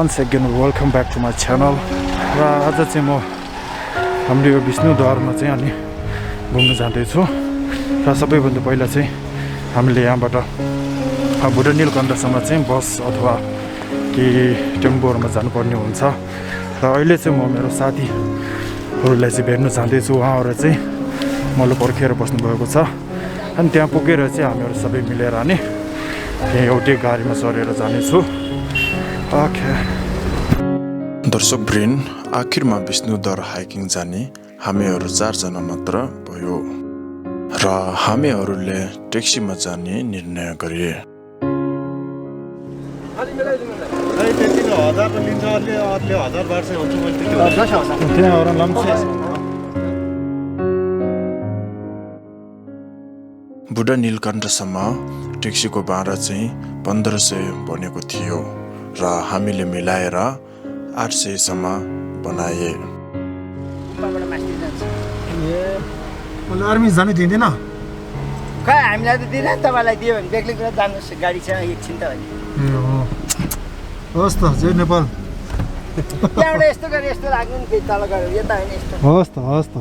once again welcome back to my channel. र आज चाहिँ म हाम्रो यो विष्णुद्वारमा चाहिँ अनि घुम्न जाँदैछु र सबैभन्दा पहिला चाहिँ हामीले यहाँबाट बुढा नीलकण्ठसम्म चाहिँ बस अथवा केही टेम्पोहरूमा जानुपर्ने हुन्छ र अहिले चाहिँ म मेरो साथीहरूलाई चाहिँ भेट्न जाँदैछु उहाँहरू चाहिँ मलाई पर्खेर बस्नुभएको छ अनि त्यहाँ पुगेर चाहिँ हामीहरू सबै मिलेर अनि त्यहाँ एउटै गाडीमा चढेर जानेछु ओके दर्शक ब्रेन आखिरमा विष्णुद्वार हाइकिङ जाने हामीहरू 4 जना मात्र भयो र हामीहरूले ट्याक्सीमा जाने निर्णय गरे बुढा नीलकण्ठसम्म ट्याक्सीको भाडा चाहिँ 1500 बनेको थियो र हामीले मिलाएर 800 सम्म बनाए। आर्मी जानु दिँदैन खै हामीलाई त दिदैन तपाईलाई दियो भने बेग्लै कुरा जानुहोस् गाडी छ एकछिन त भने होस् त जय नेपाल त्यहाँबाट यस्तो गरे यस्तो लाग्नु नि फेरि तल गयो यता हैन यस्तो होस् त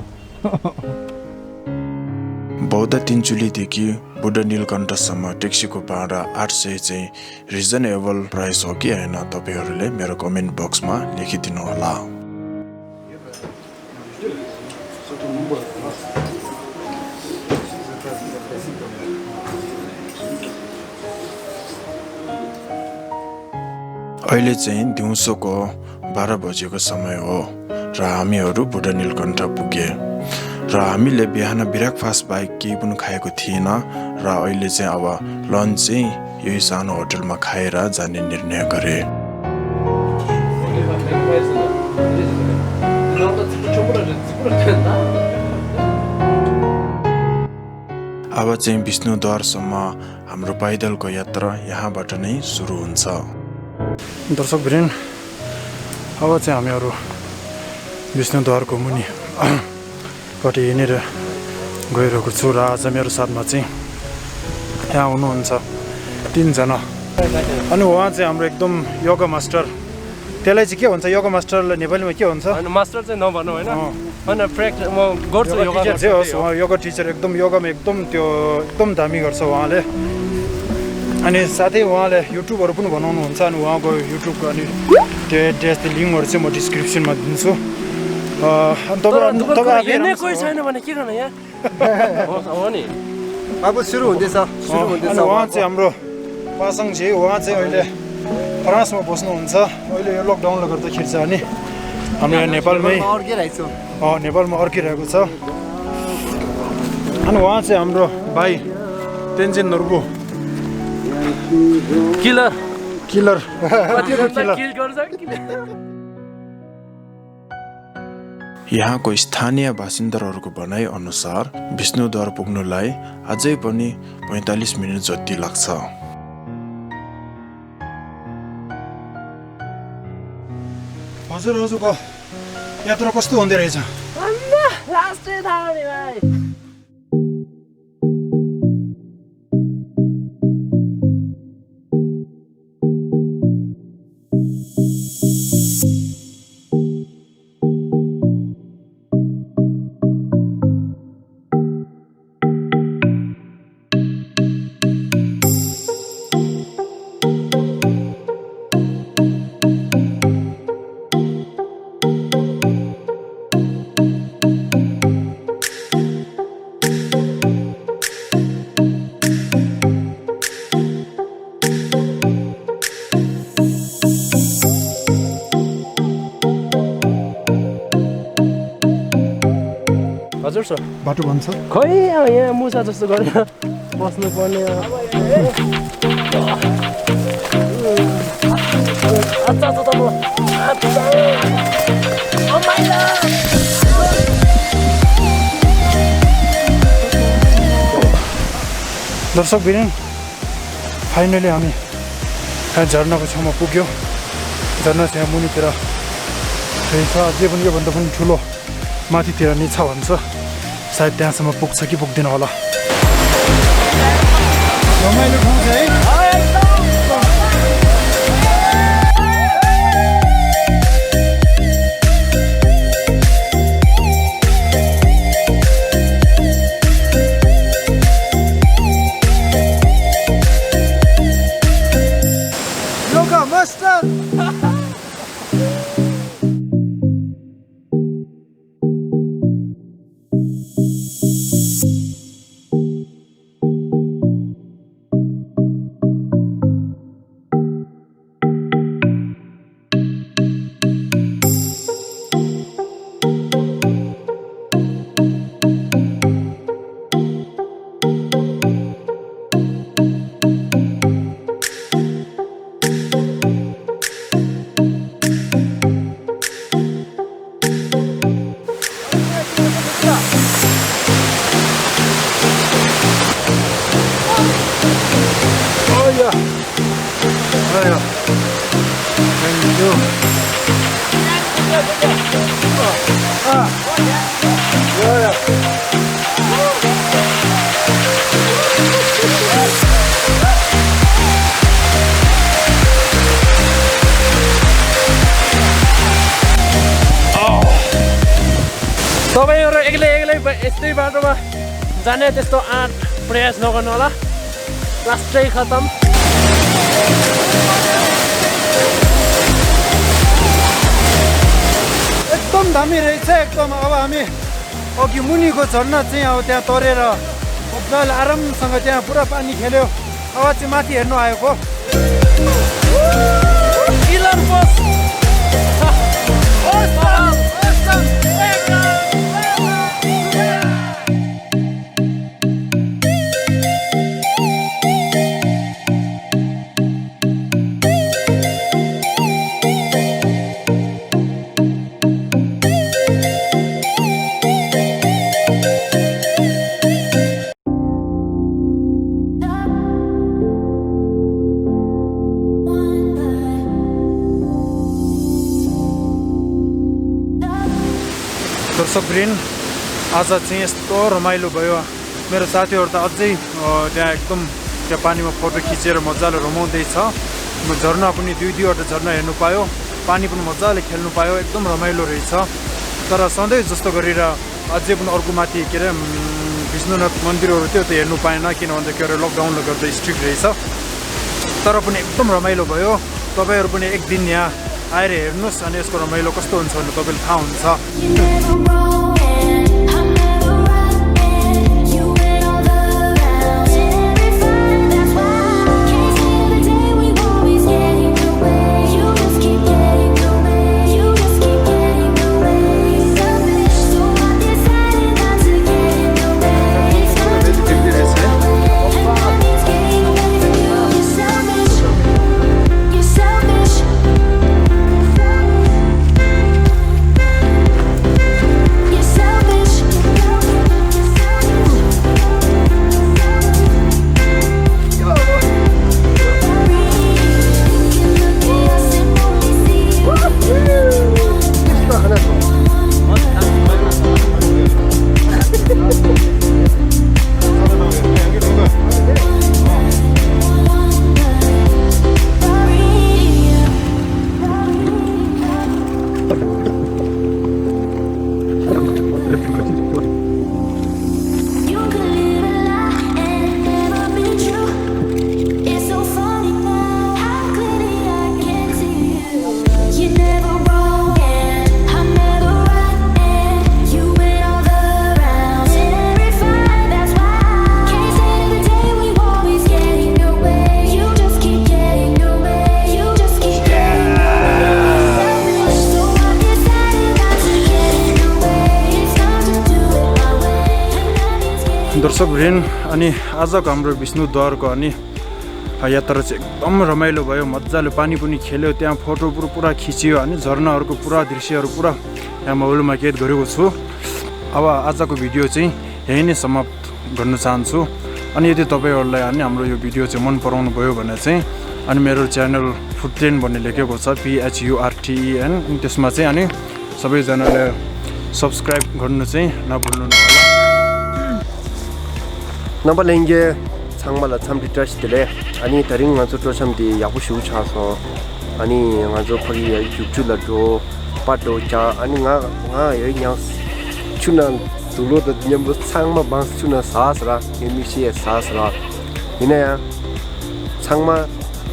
बौद्ध तिनचुलीदेखि बुढा नीलकण्ठसम्म ट्याक्सीको भाडा 800 चाहिँ रिजनेबल प्राइस हो कि होइन तपाईहरूले मेरो कमेन्ट बक्समा लेखिदिनु होला। अहिले चाहिँ दिउँसोको 12 बजेको समय हो र हामीहरू बुढा नीलकण्ठ पुगे र हामीले बिहान ब्रेकफास्ट बाहेक केही पनि खाएको थिएन र अहिले चाहिँ अब लन्च चाहिँ यही सानो होटलमा खाएर जाने निर्णय गरे। अब चाहिँ विष्णुद्वारसम्म हाम्रो पैदलको यात्रा यहाँबाट नै सुरु हुन्छ। दर्शक ब्रेन अब चाहिँ हामीहरू विष्णुद्वारको मुनि पट्टि हिँडेर गइरहेको छु र आज मेरो साथमा चाहिँ यहाँ हुनुहुन्छ 3 जना अनि उहाँ चाहिँ हाम्रो एकदम योगा मास्टर त्यसलाई चाहिँ के भन्छ योगा मास्टरलाई नेपालीमा के भन्छ मास्टर चाहिँ नभनौँ होइन होइन प्र्याक्टिस म गर्छु योगा टिचर होस् उहाँ योगा टिचर एकदम योगामा एकदम त्यो एकदम दामी गर्छ उहाँले अनि साथै उहाँले युट्युबहरू पनि बनाउनुहुन्छ अनि उहाँको युट्युबको अनि त्यो एड्रेस त्यो लिङ्कहरू चाहिँ म डिस्क्रिप्सनमा दिन्छु हेर्ने कोही छैन भने के गर्नु यहाँ हो नि अब सुरु हुँदैछ उहाँ चाहिँ हाम्रो पासाङजी उहाँ चाहिँ अहिले फ्रान्समा बस्नुहुन्छ अहिले यो लकडाउनले गर्दाखेरि चाहिँ अनि हाम्रो यहाँ नेपालमै नेपालमा अर्किरहेको छ अनि उहाँ चाहिँ हाम्रो भाइ तेन्जिन नोर्बु किलर यहाँको स्थानीय बासिन्दाहरूको भनाइ अनुसार विष्णुद्वार पुग्नुलाई अझै पनि 45 मिनट जति लाग्छ। हजुरको यात्रा कस्तो हुँदै रहेछ? हजुर सर बाटो भन्छ खै यहाँ मुसा जस्तो गरेर बस्नु पर्ने दर्शक बिरेन फाइनली हामी झर्नाको छेउमा पुग्यो झर्ना चाहिँ मुनितिर छ अझै पनि योभन्दा पनि ठुलो माथितिर नै छ भन्छ सायद त्यहाँसम्म पुग्छ कि पुग्दैन होला रमाइलो ठाउँ छ है तपाईँहरू एक्लै यस्तै बाटोमा जाने त्यस्तो आँट प्रयास नगर्नु होला लास्टै खतम एकदम दामी रहेछ एकदम अब हामी अघि मुनिको झर्ना चाहिँ अब त्यहाँ तरेर मजाले आरामसँग त्यहाँ पुरा पानी खेल्यो अब चाहिँ माथि हेर्नु आएको किलर बस दर्शकवृन्द आज चाहिँ यस्तो रमाइलो भयो मेरो साथीहरू त अझै त्यहाँ एकदम त्यहाँ पानीमा फोटो खिचेर मजाले रमाउँदैछ झर्ना पनि दुईवटा झर्ना हेर्नु पायो पानी पनि मजाले खेल्नु पायो एकदम रमाइलो रहेछ तर सधैँ जस्तो गरेर अझै पनि अर्को माथि के अरे विष्णुनाथ मन्दिरहरू थियो त्यो हेर्नु पाएन किन भन्दाखेरि लकडाउनले गर्दा स्ट्रिक्ट रहेछ तर पनि एकदम रमाइलो भयो तपाईँहरू पनि एक दिन यहाँ आएर हेर्नुहोस् अनि यसको रमाइलो कस्तो हुन्छ भने तपाईँले थाहा हुन्छ दर्शकवृन्द अनि आजको हाम्रो विष्णुद्वारको अनि यात्रा चाहिँ एकदम रमाइलो भयो मजाले पानी पनि खेल्यो त्यहाँ फोटो पुरा खिचियो अनि झर्नाहरूको पुरा दृश्यहरू पुरा यहाँ मोबाइलमा कैद गरेको छु अब आजको भिडियो चाहिँ यही नै समाप्त गर्न चाहन्छु अनि यदि तपाईँहरूलाई अनि हाम्रो यो भिडियो चाहिँ मन पराउनु भयो भने चाहिँ अनि मेरो च्यानल फुटेन भन्ने लेखेको छ PHURTEN अनि त्यसमा चाहिँ अनि सबैजनाले सब्सक्राइब गर्नु चाहिँ नभुल्नु होला नबलेंगे 창마라 참 디트라시들에 아니 다른 가서 또 참디 야구슈 차서 아니 가서 거기 육줄라도 빠도 자 아니 nga 여기 그냥 추난 둘로도 냠부 창마 방스 추나 사스라 에미시에 사스라 이내야 창마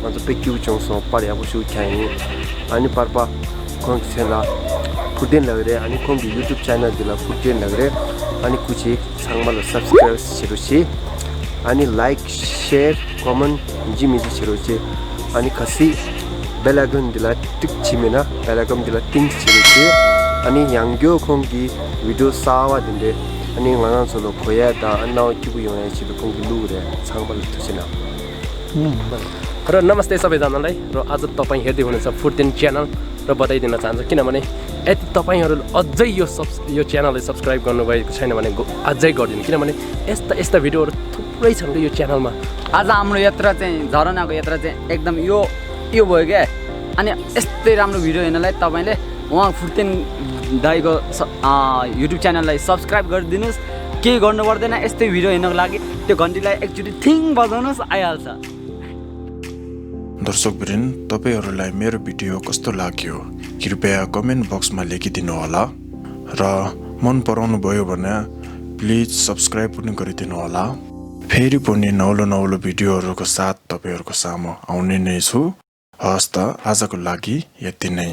먼저 백규 정서 빨리 하고 싶다니 아니 파파 콘셀라 푸덴 라그래 아니 콘기 유튜브 채널 들라 푸덴 라그래 아니 쿠치 상말로 subscribe 시루시 아니 like share comment 지미지 시루시 아니 같이 벨라건 들라 틱치메나 벨라건 들라 띵 시루시 아니 양교 콘기 비디오 사와딘데 아니 만나서도 거야다 안나오 기부 용에 지도 콘기 루그래 상말로 투시나 र नमस्ते सबैजनालाई र आज तपाईँ हेर्दै हुनुहुन्छ फुड10 च्यानल र बताइदिन चाहन्छु किनभने यदि तपाईँहरू अझै यो च्यानललाई सब्सक्राइब गर्नुभएको छैन भने अझै गरिदिनु किनभने यस्ता भिडियोहरू थुप्रै छन् कि यो च्यानलमा आज हाम्रो यात्रा चाहिँ झरनाको यात्रा चाहिँ एकदम यो भयो क्या अनि यस्तै राम्रो भिडियो हेर्नलाई तपाईँले उहाँ फुड10 दाइको युट्युब च्यानललाई सब्सक्राइब गरिदिनुहोस् केही गर्नु पर्दैन यस्तै भिडियो हेर्नको लागि त्यो घन्टीलाई एकचोटि थिङ बजाउनुहोस् आइहाल्छ दर्शकवृन्द तपाईहरूलाई मेरो भिडियो कस्तो लाग्यो कृपया कमेन्ट बक्समा लेखिदिनु होला र मन पराउनु भयो भने प्लिज सब्सक्राइब पनि गरिदिनु होला फेरि पनि नौलो भिडियोहरूको साथ तपाईहरूको सामु आउने नै छु हस्त आजको लागि यति नै